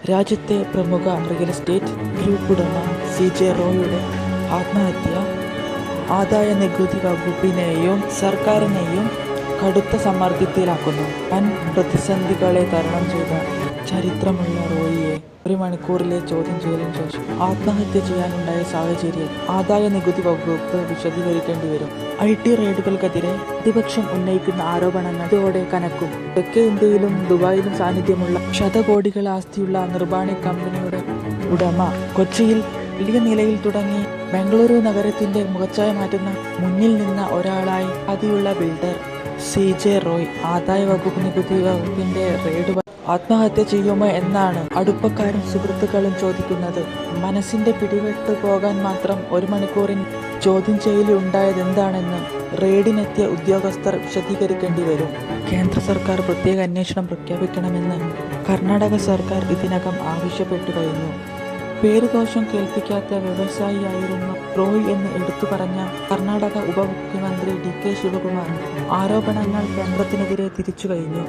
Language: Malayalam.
രാജ്യത്തെ പ്രമുഖ റിയൽ എസ്റ്റേറ്റ് ഗ്രൂപ്പ് ഉടമ CJ റോയിയുടെ ആത്മഹത്യ ആദായ നികുതി വകുപ്പിനെയും സർക്കാരിനെയും കടുത്ത സമ്മർദ്ദത്തിലാക്കുന്നു. വൻ പ്രതിസന്ധികളെ തരണം ചെയ്ത ചരിത്രമുള്ള റോയിയെ 1 മണിക്കൂറിലെ ചോദ്യം ചെയ്യലിന് ശേഷം ആത്മഹത്യ ചെയ്യാനുണ്ടായ സാഹചര്യം ആദായ നികുതി വകുപ്പ് വിശദീകരിക്കേണ്ടി വരും. IT റെയ്ഡുകൾക്കെതിരെ പ്രതിപക്ഷം ഉന്നയിക്കുന്ന ആരോപണങ്ങൾ ഇതോടെ കനക്കും. തെക്കേ ഇന്ത്യയിലും ദുബായിലും സാന്നിധ്യമുള്ള ശതകോടികൾ ആസ്തിയുള്ള നിർമ്മാണ കമ്പനിയുടെ ഉടമ കൊച്ചിയിൽ വലിയ നിലയിൽ തുടങ്ങി ബംഗളൂരു നഗരത്തിന്റെ മുഖച്ഛായ മാറ്റുന്ന മുന്നിൽ നിന്ന ഒരാളായി ആദിയുള്ള ബിൽഡർ CJ റോയ് ആദായ വകുപ്പ് നികുതി വകുപ്പിന്റെ റെയ്ഡ് ആത്മഹത്യ ചെയ്യുമോ എന്നാണ് അടുപ്പക്കാരും സുഹൃത്തുക്കളും ചോദിക്കുന്നത്. മനസ്സിന്റെ പിടിവിട്ടു പോകാൻ മാത്രം 1 മണിക്കൂറിന് ചോദ്യം ചെയ്യൽ ഉണ്ടായതെന്താണെന്ന് റെയ്ഡിനെത്തിയ ഉദ്യോഗസ്ഥർ വിശദീകരിക്കേണ്ടി വരും. കേന്ദ്ര സർക്കാർ പ്രത്യേക അന്വേഷണം പ്രഖ്യാപിക്കണമെന്ന് കർണാടക സർക്കാർ ഇതിനകം ആവശ്യപ്പെട്ടു കഴിഞ്ഞു. പേരുദോഷം കേൾപ്പിക്കാത്ത വ്യവസായിയായിരുന്നു റോയ് എന്ന് എടുത്തു പറഞ്ഞ കർണാടക ഉപമുഖ്യമന്ത്രി DK ശിവകുമാർ ആരോപണങ്ങൾ കേന്ദ്രത്തിനെതിരെ തിരിച്ചു കഴിഞ്ഞു.